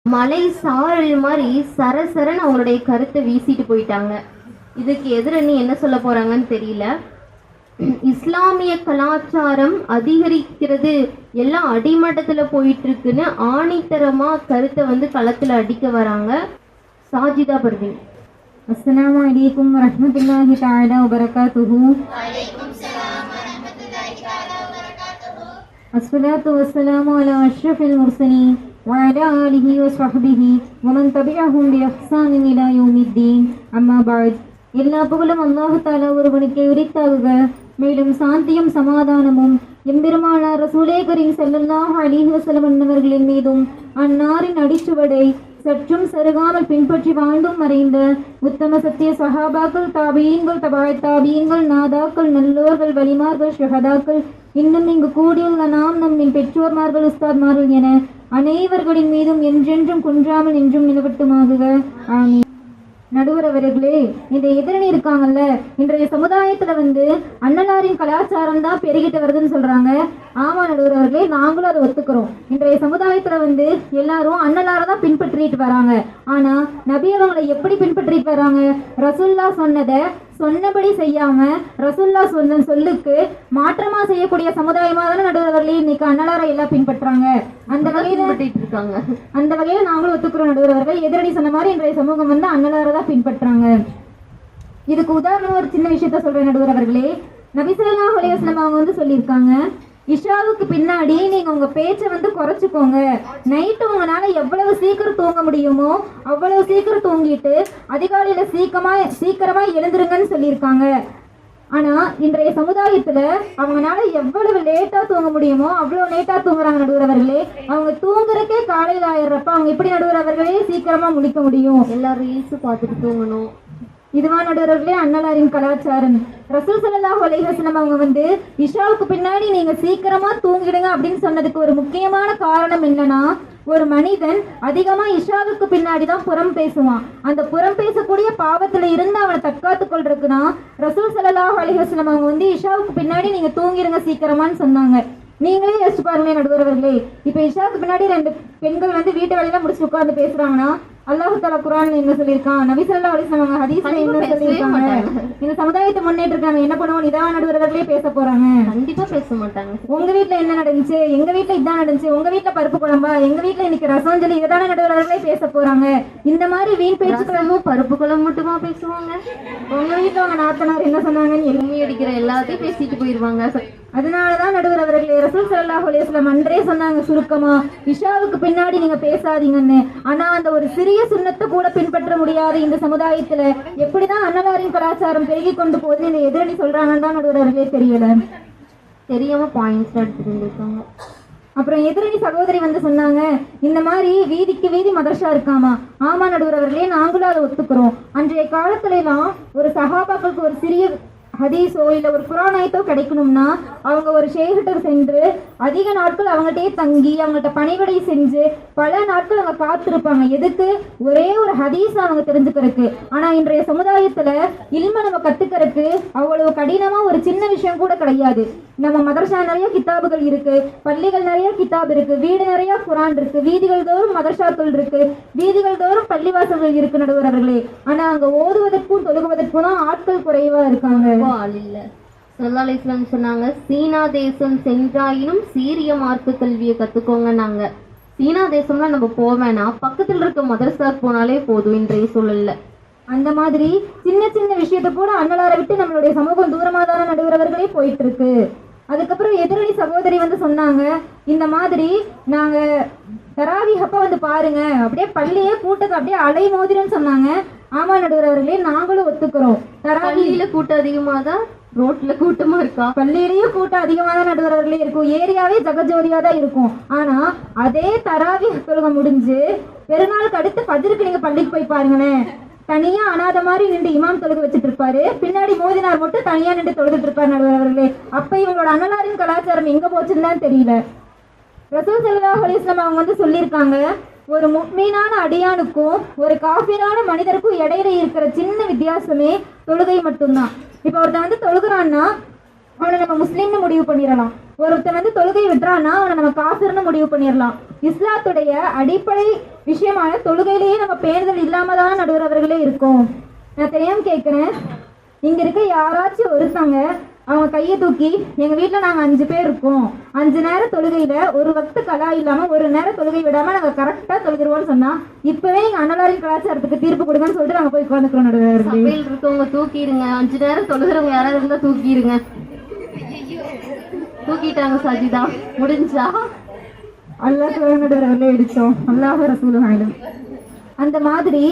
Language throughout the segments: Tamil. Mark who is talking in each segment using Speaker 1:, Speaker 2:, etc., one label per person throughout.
Speaker 1: மலை சாரல் மாதிரி சரசரன்னு அவங்களுடைய கருத்தை வீசிட்டு போயிட்டாங்க. இதுக்கு எதிரணி என்ன சொல்ல போறாங்கன்னு தெரியல. இஸ்லாமிய கலாச்சாரம் அதிகரிக்கிறது, எல்லாம் அடிமட்டத்துல போயிட்டு இருக்குன்னு ஆணித்தரமா கருத்தை களத்துல அடிக்க வராங்க. சாஜிதா பர்வீன்.
Speaker 2: அஸ்ஸலாமு அலைக்கும் வரஹ்மத்துல்லாஹி தஆலா வபரகாத்துஹு. அஸ்ஸலாத்து வஸ்ஸலாமு அலா அஷ்ரஃபில் முர்ஸலீன் وعلى آله وصحبه ومن تبعهم بإحسان إلى يوم الدين. أما بعد. எல்லா புகழும் அல்லாஹ் தஆலா ஒருவனுக்கே உரித்தாகுக. மேலும் சாந்தியும் சமாதானமும் எம்பெருமானார் ரசூலே கரீம் ஸல்லல்லாஹு அலைஹி வஸல்லம் அன்னவர்களின் மீதும் அன்னாரின் அடிச்சுவடை சற்றும் சருகாமல் பின்பற்றி வாழ்ந்தும் மறைந்த உத்தம சத்திய சஹாபாக்கள், தாபீன்கள், தபாய் தாபீன்கள், நாதாக்கள், நல்லோர்கள், வலிமார்கள், ஷஹதாக்கள், இன்னும் இங்கு கூடியுள்ள நாம், நம்மின் பெற்றோர்மார்கள், உஸ்தாத்மார்கள் என அனைவர்களின் மீதும் என்றென்றும் குன்றாமல் என்றும் நிலவட்டுமாகுக. ஆமீன். நடுவர் அவர்களே, இந்த எதிரணி இருக்காங்கல்ல, இன்றைய சமுதாயத்துல அண்ணலாரின் கலாச்சாரம் தான் பெருகிட்டு வருதுன்னு சொல்றாங்க. ஆமா நடுவர் அவர்களே, நாங்களும் அதை ஒத்துக்கிறோம். இன்றைய சமுதாயத்துல எல்லாரும் அண்ணலாரை தான் பின்பற்றிட்டு வராங்க. ஆனா நபி அவங்களை எப்படி பின்பற்றிட்டு வராங்க? ரசூல்லா சொன்னதை சொன்னபடி செய்யாம ரசூல்லா சொன்ன சொல்லுக்கு மாற்றமா செய்யக்கூடிய சமுதாயமா தானே நடுவர்களே இன்னைக்கு அண்ணலாரை எல்லாம் பின்பற்றாங்க. அந்த வகையில நாங்களும் ஒத்துக்கிறோம் நடுவர்கள். எதிரணி சொன்ன மாதிரி இன்றைய சமூகம் அண்ணலாரை தான் பின்பற்றாங்க. இதுக்கு உதாரணம் ஒரு சின்ன விஷயத்த சொல்றேன் நடுவர்களே. நபி ஸல்லல்லாஹு அலைஹி வஸல்லம் அவங்க சொல்லியிருக்காங்க, இஷாவுக்கு பின்னாடி நீங்க உங்க பேச்சை குறைச்சிக்கோங்க. நைட்டு உங்களால எவ்வளவு சீக்கிரம் தூங்க முடியுமோ அவ்வளவு சீக்கிரம் தூங்கிட்டு அதிகாலையில சீக்கிரமா எழுந்துருங்கன்னு சொல்லியிருக்காங்க. ஆனா இன்றைய சமுதாயத்துல அவங்களால எவ்வளவு லேட்டா தூங்க முடியுமோ அவ்வளவு லேட்டா தூங்குறாங்க நடுவர்களே. அவங்க தூங்குறக்கே காலையில ஆயிடுறப்ப அவங்க எப்படி நடுவர்களே சீக்கிரமா முடிக்க முடியும்? எல்லாரும் ரீல்ஸ் பார்த்துட்டு தூங்கணும். இதுவான் நடுவர்களே அண்ணலாரின் கலாச்சாரம். ரசூல் ஸல்லல்லாஹு அலைஹி வஸல்லம் அவங்க இஷாவுக்கு பின்னாடி நீங்க சீக்கிரமா தூங்கிடுங்க அப்படின்னு சொன்னதுக்கு ஒரு முக்கியமான காரணம் என்னன்னா, ஒரு மனிதன் அதிகமா இஷாவுக்கு பின்னாடி தான் புறம் பேசுவான். அந்த புறம் பேசக்கூடிய பாவத்துல இருந்து அவனை தற்காத்து கொள்றதுக்குன்னா ரசூல் ஸல்லல்லாஹு அலைஹி வஸல்லம் அவங்க இஷாவுக்கு பின்னாடி நீங்க தூங்கிடுங்க சீக்கிரமான்னு சொன்னாங்க. நீங்களே யோசிச்சு பாருங்களேன் நடுவர்களே. இப்ப இஷாவுக்கு பின்னாடி ரெண்டு பெண்கள் வீட்டு வேலையெல்லாம் முடிச்சு உட்கார்ந்து பேசுறாங்கன்னா அல்லாஹ் தஆலா குர்ஆன்ல என்ன சொல்லியிருக்கான், நபி ஸல்லல்லாஹு அலைஹி வஸல்லம் ஹதீஸ்ல என்ன சொல்லியிருக்காங்க? இந்த சமுதாயத்தை முன்னேற்றிருக்காங்க, என்ன பண்ணுவோம்? இதான் நடுவர்களே பேச போறாங்க. கண்டிப்பா பேச மாட்டாங்க. உங்க வீட்டுல என்ன நடந்துச்சு, எங்க வீட்டுல இதான் நடந்துச்சு, உங்க வீட்டுல பருப்பு குழம்பா, எங்க வீட்டுல இன்னைக்கு ரசம் சொல்லி இதான நடுவர்களே பேச போறாங்க. இந்த மாதிரி வீண் பேச்சுக்களும் பருப்பு குழம்பு மட்டுமா பேசுவாங்க? உங்க வீட்டுல உங்க நாத்தனார் என்ன சொன்னாங்கன்னு எலும்பி அடிக்கிற எல்லாத்தையும் பேசிட்டு போயிருவாங்க. அதனாலதான் நடுவர் அவர்களே ரசூல் ஸல்லல்லாஹு அலைஹி வஸல்லம் அன்றே சொன்னாங்க சுருக்கமா, இஷாவுக்கு பின்னாடி நீங்க பேசாதீங்கன்னு. ஆனா அந்த ஒரு சிறிய சுன்னத்தை கூட பின்பற்ற முடியாத இந்த சமுதாயத்துல எப்படிதான் அண்ணலாரின் கலாச்சாரம் பெருகி கொண்டு போகுது இந்த எதிரணி சொல்றாங்கன்னு தான் நடுவர் அவர்களே தெரியல. தெரியாம பாயிண்ட்ஸ் எடுத்துட்டு இருக்காங்க. அப்புறம் எதிரணி சகோதரி சொன்னாங்க, இந்த மாதிரி வீதிக்கு வீதி மதரசா இருக்காமா. ஆமா நடுவர் அவர்களே, நாங்களும் அதை ஒத்துக்கிறோம். அன்றைய காலத்துல எல்லாம் ஒரு சஹாபாக்களுக்கு ஒரு சிறிய ஹதீஸோ இல்ல ஒரு குர்ஆன் ஆயத்தோ கிடைக்கணும்னா அவங்க ஒரு ஷேகிட்ட சென்று அதிக நாட்கள் அவங்கள்ட்டே தங்கி அவங்கள்ட்ட பணிவிடை செஞ்சு பல நாட்கள் அவங்க காத்திருப்பாங்க. எதுக்கு? ஒரே ஒரு ஹதீஸ் அவங்க தெரிஞ்சுக்கிறதுக்கு. ஆனா இன்றைய சமுதாயத்துல இல்ம நம்ம கத்துக்கிறதுக்கு அவ்வளவு கடினமா ஒரு சின்ன விஷயம் கூட கிடையாது. நம்ம மதரசா நிறைய கிதாபுகள் இருக்கு, பள்ளிகள் நிறைய கிதாப் இருக்கு, வீடு நிறைய குர்ஆன் இருக்கு, வீதிகள் தோறும் மதரசாக்கள் இருக்கு, வீதிகள் தோறும் பள்ளிவாசல்கள் இருக்கு நடுவர் அவர்களே. ஆனா அங்க ஓதுவதற்கும் தொழுகுவதற்கும் தான் ஆட்கள் குறைவா இருக்காங்க. ஆள் இல்ல. ஸல்லல்லாஹு அலைஹி வஸல்லம் சொன்னாங்க, சீனா தேசம் சென்றாயினும் சீரிய மார்க்க கல்வியை கத்துக்கோங்கன்னாங்க. சீனா தேசம்லாம் நம்ம போவேனா, பக்கத்துல இருக்க மதரசாக்கு போனாலே போதும் இன்றைய சூழல்ல. அந்த மாதிரி சின்ன சின்ன விஷயத்த கூட அண்ணலாரை விட்டு நம்மளுடைய சமூகம் தூரமாதான நடுவர்களே போயிட்டு இருக்கு. அதுக்கப்புறம் எதிரணி சகோதரி சொன்னாங்க, இந்த மாதிரி நாங்க தராவீஹ் அப்ப பாருங்க அப்படியே பள்ளியே கூட்டத்தை அப்படியே அலை மோதிரன்னு சொன்னாங்க. ஆமா நடுவர்களே, நாங்களும் ஒத்துக்கிறோம். தராவீஹ்ல கூட்டம் அதிகமா தான், ரோட்ல கூட்டமா இருக்கா? பள்ளியிலேயும் கூட்டம் அதிகமா தான் நடுவர்களே இருக்கும். ஏரியாவே ஜகஜோதியா தான் இருக்கும். ஆனா அதே தராவீஹ் தொழுகை முடிஞ்சு பெருநாளுக்கு அடுத்து ஃபஜ்ருக்கு நீங்க பள்ளிக்கு போய் பாருங்களேன், தனியா அனாத மாதிரி நின்று இமாம் தொழுக வச்சுட்டு இருப்பாரு, பின்னாடி மோதினார் மட்டும் தனியா நின்று தொழுதுட்டு இருப்பாரு நடுவர்களே. அப்ப இவங்களோட அண்ணலாரின் கலாச்சாரம் எங்க போச்சுன்னு தான் தெரியல. ரசூல் ஸல்லல்லாஹு அலைஹி வஸல்லம் அவங்க சொல்லியிருக்காங்க, ஒரு முஃமினான அடியானுக்கும் ஒரு காஃபிரான மனிதருக்கும் இடையில இருக்கிற சின்ன வித்தியாசமே தொழுகை மட்டும்தான். இப்ப ஒருத்தன் தொழுகிறான்னா அவனை நம்ம முஸ்லீம்னு முடிவு பண்ணிடலாம். ஒருத்தன் வந்து தொழுகை விட்டுறான்னா அவனை நம்ம காஃபிர்னு முடிவு பண்ணிடலாம். இஸ்லாத்துடைய அடிப்படை விஷயமான தொழுகையிலேயே நம்ம பேணுதல் இல்லாம தான் நடுவர் அவர்களே இருக்கும். நான் தெரியாம கேட்குறேன், இங்க இருக்க யாராச்சும் ஒருத்தங்க அவங்க கையை தூக்கி எங்க வீட்டில் நாங்கள் 5 பேர் இருக்கோம், 5 நேரம் தொழுகையில ஒரு வக்து கலா இல்லாம ஒரு நேரம் தொழுகை விடாம நாங்கள் கரெக்டா தொழுகிறோம்னு சொன்னா இப்பவே எங்க அண்ணலாரின் கலாச்சாரத்துக்கு தீர்ப்பு கொடுங்கன்னு சொல்லிட்டு நாங்கள் போய் உட்காந்துக்கிறோம். நடுவர்
Speaker 1: சபையில் இருக்கவங்க தூக்கிடுங்க, 5 நேரம் தொழுகிறவங்க யாராவது இருந்தா தூக்கிடுங்க. தூக்கிட்டாங்க சாஜிதா, முடிஞ்சா
Speaker 2: அல்லாஹ் நடுவர் அவர்களே இடிச்சோம். அல்லாஹ் ரசூல் ஆயிடும். அந்த மாதிரி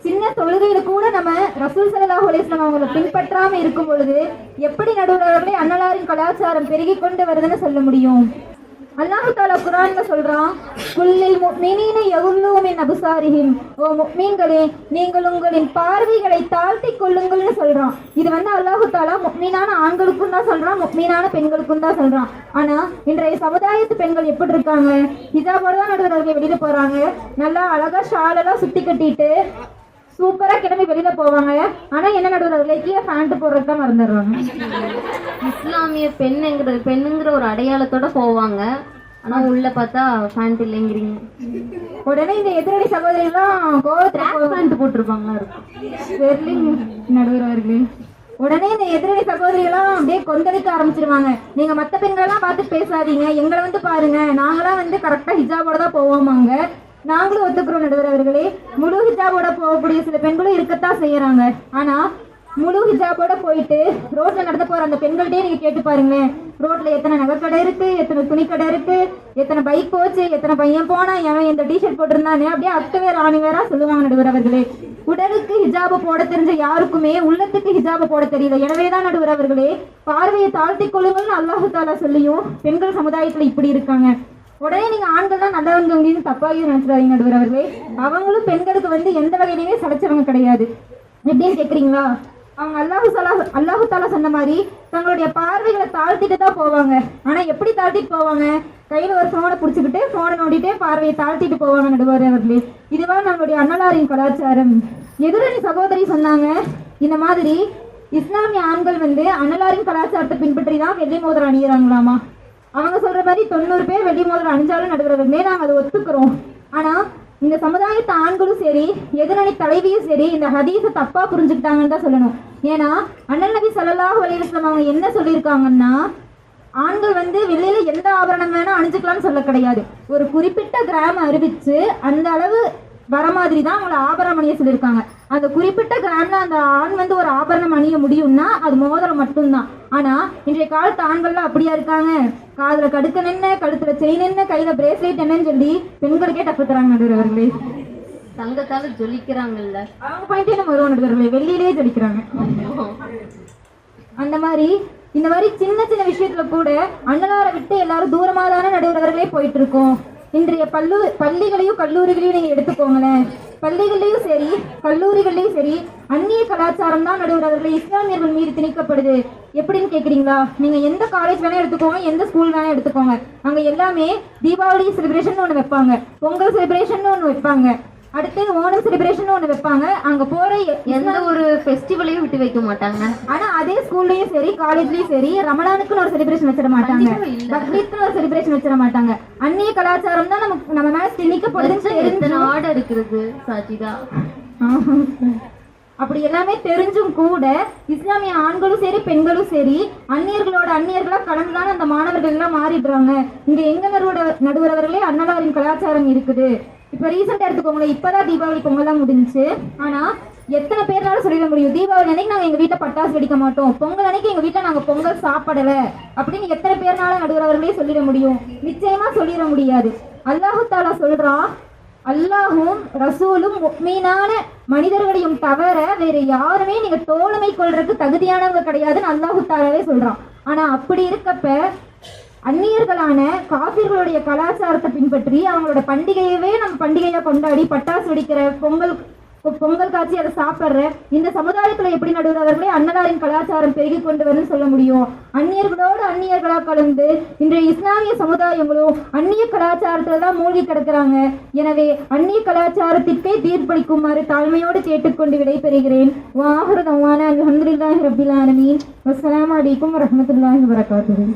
Speaker 2: சின்ன தொழுகையில கூட நம்ம ரசூல் ஸல்லல்லாஹு அலைஹி வஸல்லம் அவங்களை பின்பற்றாம இருக்கும் பொழுது எப்படி நடுவர்களே அன்னலாரின் கலாச்சாரம் பெருகி கொண்டு வருதுன்னு சொல்ல முடியும்? அல்லாஹ் தஆலா குர்ஆன்ல சொல்றான், குல்லில் முஃமினீன யகுல்லூ மின் அப்சாரிஹிம், ஓ முஃமின்களே நீங்கள் உங்களின் பார்வைகளை தாழ்த்திக் கொள்ளுங்கள்னு சொல்றான். இது வந்து அல்லாஹ் தஆலா முஃமினான ஆண்களுக்கும் தான் சொல்றான், முஃமினான பெண்களுக்கும் தான் சொல்றான். ஆனா இன்றைய சமுதாயத்து பெண்கள் எப்படி இருக்காங்க? ஹிஜாபோட தான் நடுவர்கள் வெளியில போறாங்க, நல்லா அழகா ஷாலெல்லாம் சுத்தி கட்டிட்டு சூப்பரா கிளம்பி வெளியில போவாங்க. ஆனா என்ன நடுவர்களே கீழே பேண்ட் போடுறது தான் மறந்துடுறாங்க.
Speaker 1: இஸ்லாமிய பெண்ணுங்கிற ஒரு அடையாளத்தோட போவாங்க, ஆனா உள்ள பார்த்தா பேண்ட் இல்லைங்கிறீங்க.
Speaker 2: உடனே இந்த எதிரடி சகோதரிகள்லாம் கோவத்துல
Speaker 1: பேண்ட் போட்டிருப்பாங்களா இருக்கும்.
Speaker 2: நடுவர் அவர்களே உடனே இந்த எதிரடி சகோதரிகள்லாம் அப்படியே கொந்தளிக்க ஆரம்பிச்சிருவாங்க. நீங்க மற்ற பெண்களெல்லாம் பார்த்து பேசாதீங்க, எங்களை வந்து பாருங்க, நாங்களாம் வந்து கரெக்டா ஹிஜாபோட தான் போவோமாங்க. நாங்களும் ஒத்துக்கிறோம் நடுவர் அவர்களே, முழு ஹிஜாபோட போகக்கூடிய சில பெண்களும் இருக்கத்தான் செய்யறாங்க. ஆனா முழு ஹிஜாபோட போயிட்டு ரோட்ல நடந்து போற அந்த பெண்கள்கிட்டே நீங்க கேட்டு பாருங்க, ரோட்ல எத்தனை நகைக்கடை இருக்கு, எத்தனை துணிக்கடை இருக்கு, எத்தனை பைக் போச்சு, எத்தனை பையன் போனா, எவன் இந்த டிஷர்ட் போட்டிருந்தானே, அப்படியே அக்கு வேற ஆணி வேறா சொல்லுவாங்க நடுவர் அவர்களே. உடலுக்கு ஹிஜாப போட தெரிஞ்ச யாருக்குமே உள்ளத்துக்கு ஹிஜாப போட தெரியல. எனவேதான் நடுவர் அவர்களே பார்வையை தாழ்த்தி கொள்ளுங்கள்னு அல்லாஹ் தஆலா சொல்லியும் பெண்கள் சமுதாயத்துல இப்படி இருக்காங்க. உடனே நீங்க ஆண்கள் தான் நல்லவங்க தப்பாக நினைச்சிடாதீங்க நடுவர் அவர்களே. அவங்களும் பெண்களுக்கு வந்து எந்த வகையிலுமே சளைச்சவங்க கிடையாது. எப்படின்னு கேக்குறீங்களா? அவங்க அல்லாஹு தஆலா சொன்ன மாதிரி தங்களுடைய பார்வைகளை தாழ்த்திட்டு தான் போவாங்க. ஆனா எப்படி தாழ்த்திட்டு போவாங்க? கையில ஒரு போனை பிடிச்சிக்கிட்டு போனை நோண்டிட்டே பார்வையை தாழ்த்திட்டு போவாங்க நடுவர் அவர்களே. இதுவா நம்மளுடைய அன்னலாரின் கலாச்சாரம். எதிரணி சகோதரி சொன்னாங்க, இந்த மாதிரி இஸ்லாமிய ஆண்கள் வந்து அன்னலாரின் கலாச்சாரத்தை பின்பற்றி தான் வெள்ளி மோதிரம் அணியிறாங்களாமா. அவங்க சொல்ற மாதிரி 90 பேர் வெள்ளி மோதிரம் அணிஞ்சாலும் நடுவர்களே நாங்க அதை ஒத்துக்கிறோம். ஆனா இந்த சமுதாயத்து ஆண்களும் சரி எதிரணி தலைவியும் சரி இந்த ஹதீஸை தப்பா புரிஞ்சுக்கிட்டாங்கன்னு தான் சொல்லணும். ஏன்னா அண்ணல் நபி ஸல்லல்லாஹு அலைஹி வஸல்லம் அவங்க என்ன சொல்லியிருக்காங்கன்னா, ஆண்கள் வந்து வெளியில எந்த ஆபரணம் வேணா அணிஞ்சுக்கலாம்னு சொல்ல கிடையாது. ஒரு குறிப்பிட்ட கிராம் அறிவிச்சு அந்த அளவு வர மாதிரி தான் அவங்கள ஆபரணம் அணிய சொல்லியிருக்காங்க. அந்த குறிப்பிட்ட கிராம்ல அந்த ஆண் வந்து ஒரு ஆபரணம் அணிய முடியும்னா அது மோதிரம் மட்டும்தான். ஆனா இன்றைய காலத்து ஆண்கள்லாம் அப்படியா இருக்காங்க? காதுல கடுக்கன் என்ன, கழுத்துல செயின் என்ன, கையில பிரேஸ்லெட் என்னன்னு சொல்லி பெண்களுக்கே டப்புறாங்க நடுவர்களே.
Speaker 1: தங்கத்தால ஜொலிக்கிறாங்கல்ல,
Speaker 2: அவங்க பாயிண்டே நம்ம வருவோம் நடுவர்களே, வெள்ளியிலே ஜொலிக்கிறாங்க. அந்த மாதிரி இந்த மாதிரி சின்ன சின்ன விஷயத்துல கூட அண்ணலாரை விட்டு எல்லாரும் தூரமா தானே நடுவர்களே போயிட்டு இருக்கோம். இன்றைய பள்ளிகளையும் கல்லூரிகளையும் நீங்க எடுத்துக்கோங்களேன். பள்ளிகள்லையும் சரி கல்லூரிகள்லையும் சரி அந்நிய கலாச்சாரம் தான் நடுவர்களே இஸ்லாமியர்கள் மீது திணிக்கப்படுது. எப்படின்னு கேக்குறீங்களா? நீங்க எந்த காலேஜ் வேணா எடுத்துக்கோங்க, எந்த ஸ்கூல் வேணா எடுத்துக்கோங்க, அங்க எல்லாமே தீபாவளி செலிப்ரேஷன் ஒன்று வைப்பாங்க, பொங்கல் செலிப்ரேஷன் ஒன்று வைப்பாங்க, அடுத்து ஓணம் செலிப்ரேஷன் ஒன்று வைப்பாங்க. அங்க போற
Speaker 1: எந்த ஒரு ஃபெஸ்டிவலையும் விட்டு வைக்க மாட்டாங்க.
Speaker 2: ஆனா அதே ஸ்கூல்லயும் சரி காலேஜ்லயும் சரி ரமலானுக்குன்னு ஒரு செலிப்ரேஷன் வச்சிட மாட்டாங்க, பக்ரீத்னு ஒரு செலிப்ரேஷன் வச்சிட மாட்டாங்க. அந்நிய கலாச்சாரம் தான் நம்ம மேல திணிக்கப்படுதுன்னு
Speaker 1: ஆர்டர் இருக்கிறது சாஜிதா.
Speaker 2: அப்படி எல்லாமே தெரிஞ்சும் கூட இஸ்லாமிய ஆண்களும் சரி பெண்களும் சரி அந்நியர்களா கலந்துதான் அந்த மாணவர்கள் எல்லாம் மாறிடுறாங்க. இங்க எங்க நடுவரவர்களே அன்னலாரின் கலாச்சாரம் இருக்குது. இப்ப ரீசெண்டா எடுத்துக்கோங்களேன், இப்பதான் தீபாவளி பொங்கல்லாம் முடிஞ்சுச்சு. ஆனா எத்தனை பேர்னாலும் சொல்லிட முடியும், தீபாவளி அன்னைக்கு நாங்க எங்க வீட்டை பட்டாசு வெடிக்க மாட்டோம், பொங்கல் அன்னைக்கு எங்க வீட்டை நாங்க பொங்கல் சாப்பிடல அப்படின்னு எத்தனை பேர்னாலும் நடுவரவர்களே சொல்லிட முடியும்? நிச்சயமா சொல்லிட முடியாது. அல்லாஹு தஆலா சொல்றான், அல்லாஹும் ரசூலும் முஃமினான மனிதர்களையும் தவிர வேற யாருமே நீங்க தோழமை கொள்றதுக்கு தகுதியானவங்க கிடையாதுன்னு அல்லாஹு தஆலாவே சொல்றான். ஆனா அப்படி இருக்கப்ப அந்நியர்களான காபிர்களுடைய கலாச்சாரத்தை பின்பற்றி அவங்களோட பண்டிகையவே நம்ம பண்டிகையா கொண்டாடி பட்டாசு வெடிக்கிற பொங்கல் பொங்கல் காய்ச்சி அதை சாப்பிட்ற இந்த சமுதாயத்துல எப்படி நடுவர்களே அன்னதாரின் கலாச்சாரம் பெருகி கொண்டு வரணும்னு சொல்ல முடியும்? அந்நியர்களோடு அந்நியர்களாக கலந்து இன்றைய இஸ்லாமிய சமுதாயங்களும் அந்நிய கலாச்சாரத்துல தான் மூழ்கி கிடக்கிறாங்க. எனவே அந்நிய கலாச்சாரத்திற்கே தீர்ப்பளிக்குமாறு தாழ்மையோடு கேட்டுக்கொண்டு விடைபெறுகிறேன். வாஹிரு தவானா அல்ஹம்துலில்லாஹி ரப்பில் ஆலமீன். வஸ்ஸலாமு அலைக்கும் வரஹ்மத்துல்லாஹி வபரகாத்துஹு.